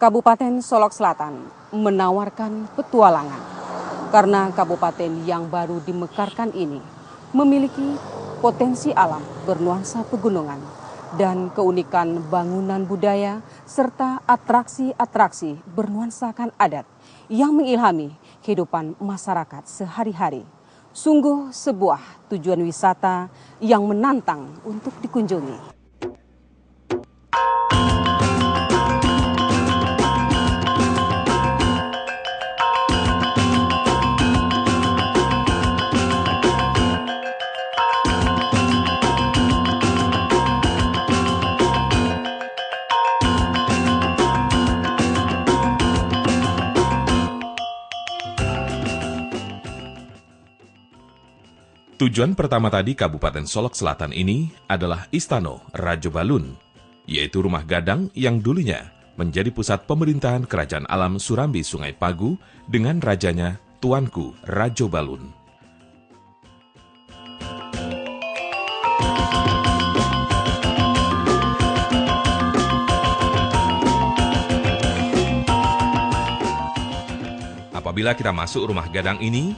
Kabupaten Solok Selatan menawarkan petualangan karena kabupaten yang baru dimekarkan ini memiliki potensi alam bernuansa pegunungan dan keunikan bangunan budaya serta atraksi-atraksi bernuansakan adat yang mengilhami kehidupan masyarakat sehari-hari. Sungguh sebuah tujuan wisata yang menantang untuk dikunjungi. Tujuan pertama tadi Kabupaten Solok Selatan ini adalah Istana Rajo Balun, yaitu rumah gadang yang dulunya menjadi pusat pemerintahan Kerajaan Alam Surambi Sungai Pagu dengan rajanya Tuanku Rajo Balun. Apabila kita masuk rumah gadang ini,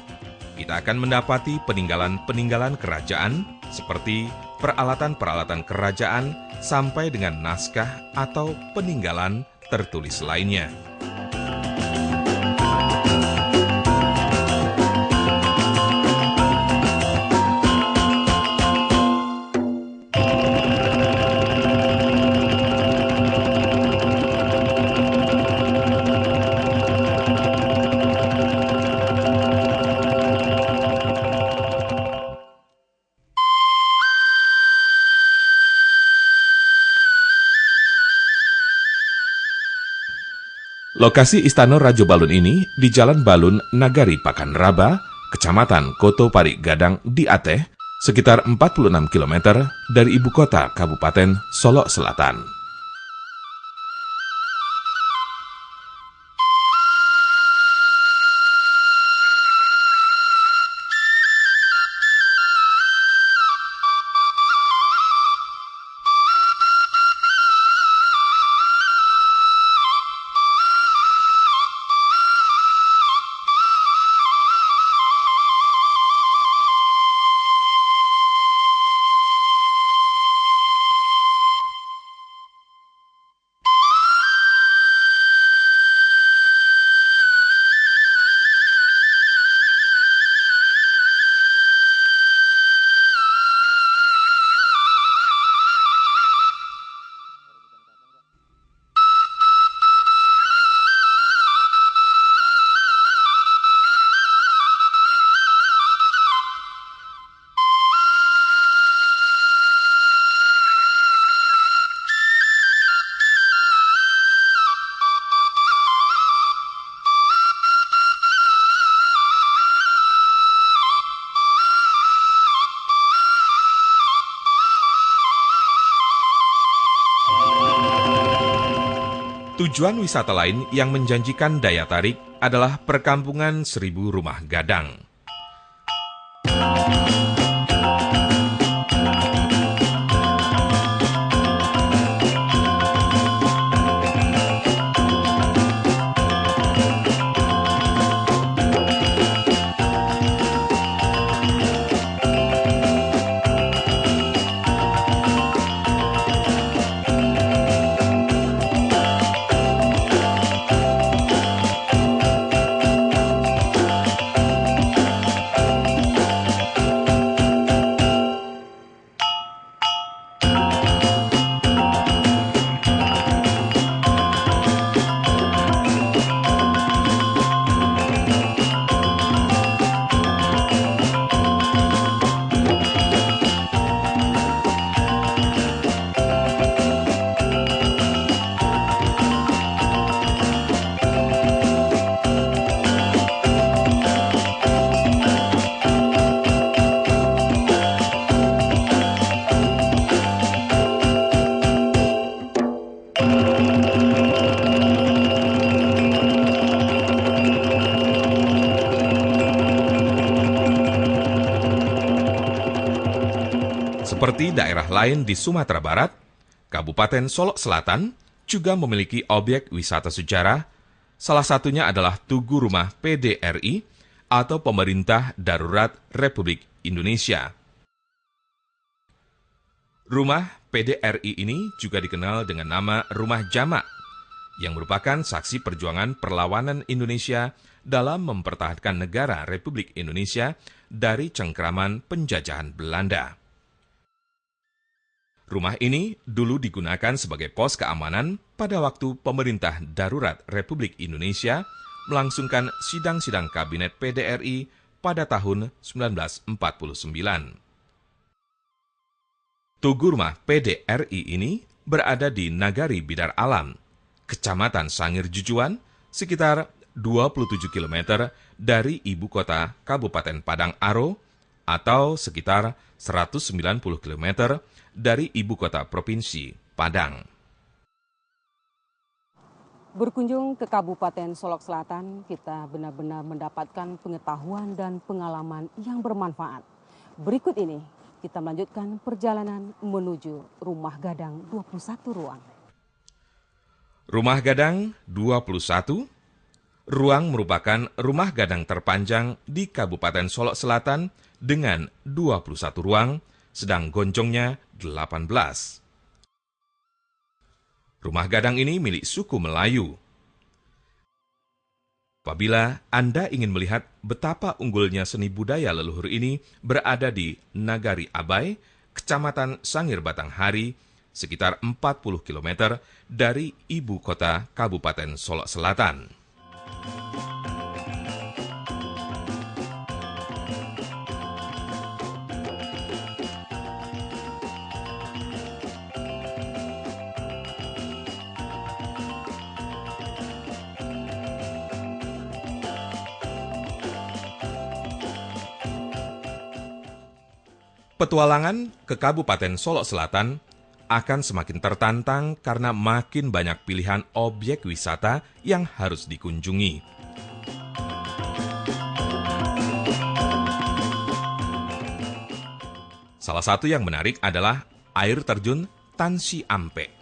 kita akan mendapati peninggalan-peninggalan kerajaan seperti peralatan-peralatan kerajaan sampai dengan naskah atau peninggalan tertulis lainnya. Lokasi Istana Rajo Balun ini di Jalan Balun, Nagari Pakanraba, Kecamatan Koto Parik Gadang di Ateh, sekitar 46 km dari ibu kota Kabupaten Solok Selatan. Tujuan wisata lain yang menjanjikan daya tarik adalah perkampungan 1000 rumah gadang. Seperti daerah lain di Sumatera Barat, Kabupaten Solok Selatan juga memiliki objek wisata sejarah, salah satunya adalah Tugu Rumah PDRI atau Pemerintah Darurat Republik Indonesia. Rumah PDRI ini juga dikenal dengan nama Rumah Jamak, yang merupakan saksi perjuangan perlawanan Indonesia dalam mempertahankan negara Republik Indonesia dari cengkraman penjajahan Belanda. Rumah ini dulu digunakan sebagai pos keamanan pada waktu Pemerintah Darurat Republik Indonesia melangsungkan sidang-sidang Kabinet PDRI pada tahun 1949. Tugu Rumah PDRI ini berada di Nagari Bidar Alam, Kecamatan Sangir Jujuan, sekitar 27 km dari ibu kota Kabupaten Padang Aro, atau sekitar 190 km dari ibu kota Provinsi Padang. Berkunjung ke Kabupaten Solok Selatan, kita benar-benar mendapatkan pengetahuan dan pengalaman yang bermanfaat. Berikut ini, kita melanjutkan perjalanan menuju Rumah Gadang 21 Ruang. Rumah Gadang 21 Ruang merupakan rumah gadang terpanjang di Kabupaten Solok Selatan dengan 21 ruang, sedang gonjongnya 18. Rumah gadang ini milik suku Melayu. Apabila Anda ingin melihat betapa unggulnya seni budaya leluhur ini berada di Nagari Abai, Kecamatan Sangir Batanghari, sekitar 40 km dari ibu kota Kabupaten Solok Selatan. Petualangan ke Kabupaten Solok Selatan akan semakin tertantang karena makin banyak pilihan objek wisata yang harus dikunjungi. Salah satu yang menarik adalah air terjun Tansi Ampe.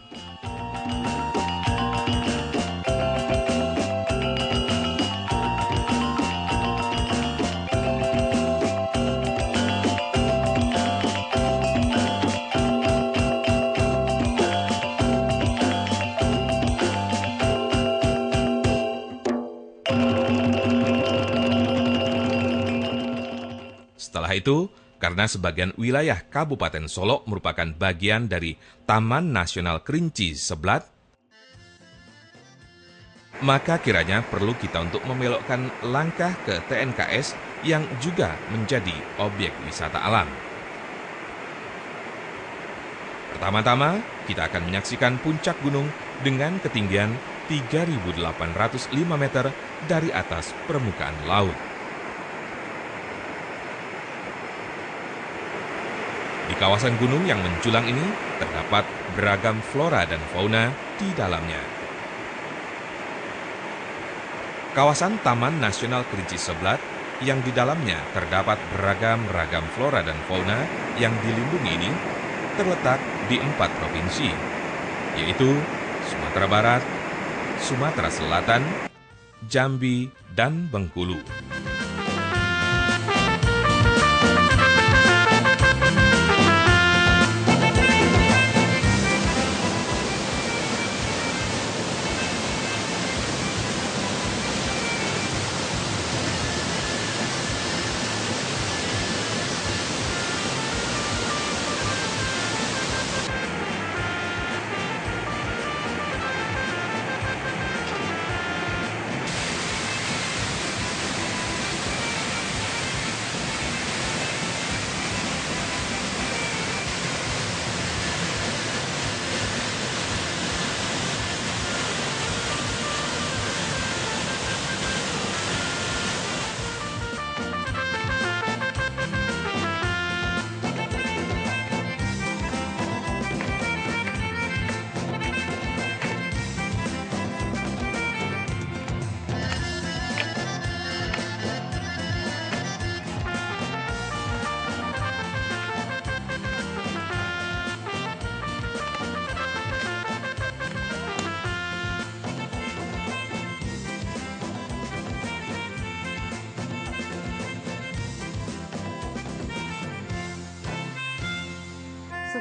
Setelah itu, karena sebagian wilayah Kabupaten Solok merupakan bagian dari Taman Nasional Kerinci Seblat, maka kiranya perlu kita untuk membelokkan langkah ke TNKS yang juga menjadi objek wisata alam. Pertama-tama, kita akan menyaksikan puncak gunung dengan ketinggian 3.805 meter dari atas permukaan laut. Di kawasan gunung yang menjulang ini terdapat beragam flora dan fauna di dalamnya. Kawasan Taman Nasional Kerinci Seblat yang di dalamnya terdapat beragam flora dan fauna yang dilindungi ini terletak di 4 provinsi, yaitu Sumatera Barat, Sumatera Selatan, Jambi, dan Bengkulu.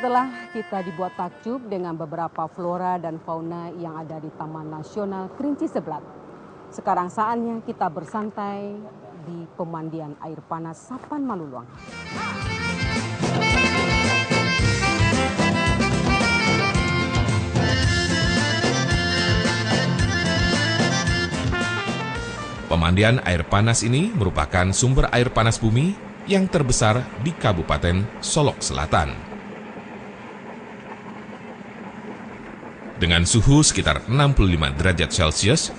setelah kita dibuat takjub dengan beberapa flora dan fauna yang ada di Taman Nasional Kerinci Seblat, sekarang saatnya kita bersantai di pemandian air panas Sapan Maluluang. Pemandian air panas ini merupakan sumber air panas bumi yang terbesar di Kabupaten Solok Selatan. Dengan suhu sekitar 65 derajat Celcius,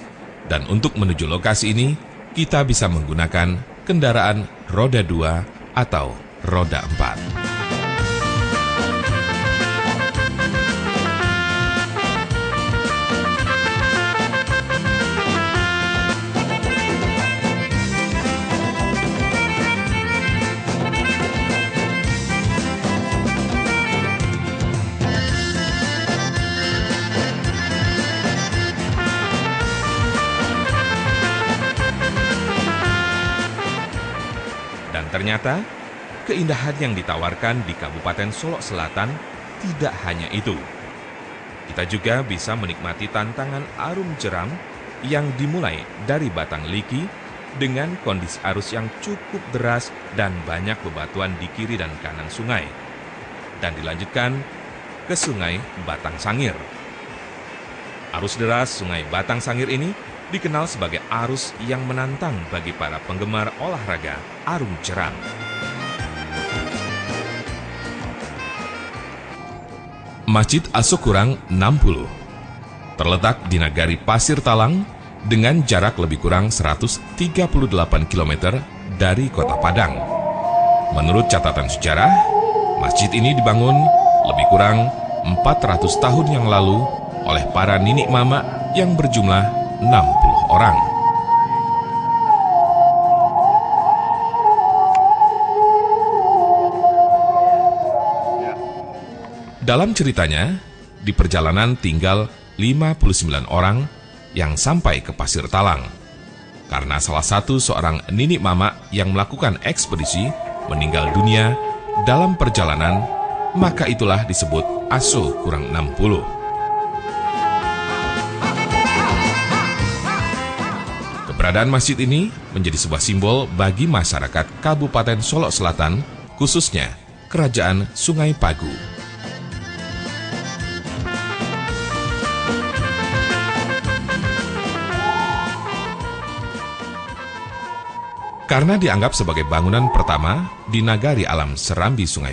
dan untuk menuju lokasi ini, kita bisa menggunakan kendaraan roda 2 atau roda 4. Dan ternyata, keindahan yang ditawarkan di Kabupaten Solok Selatan tidak hanya itu. Kita juga bisa menikmati tantangan arum jeram yang dimulai dari Batang Liki dengan kondisi arus yang cukup deras dan banyak bebatuan di kiri dan kanan sungai. Dan dilanjutkan ke Sungai Batang Sangir. Arus deras Sungai Batang Sangir ini dikenal sebagai arus yang menantang bagi para penggemar olahraga arum jeram. Masjid Asukurang 60 terletak di Nagari Pasir Talang dengan jarak lebih kurang 138 km dari Kota Padang. Menurut catatan sejarah, masjid ini dibangun lebih kurang 400 tahun yang lalu oleh para ninik mama yang berjumlah 60 orang. Dalam ceritanya, di perjalanan tinggal 59 orang yang sampai ke Pasir Talang. Karena salah satu seorang ninik mama yang melakukan ekspedisi meninggal dunia dalam perjalanan, maka itulah disebut Asukurang 60. Keberadaan masjid ini menjadi sebuah simbol bagi masyarakat Kabupaten Solok Selatan, khususnya Kerajaan Sungai Pagu. Karena dianggap sebagai bangunan pertama di Nagari Alam Serambi Sungai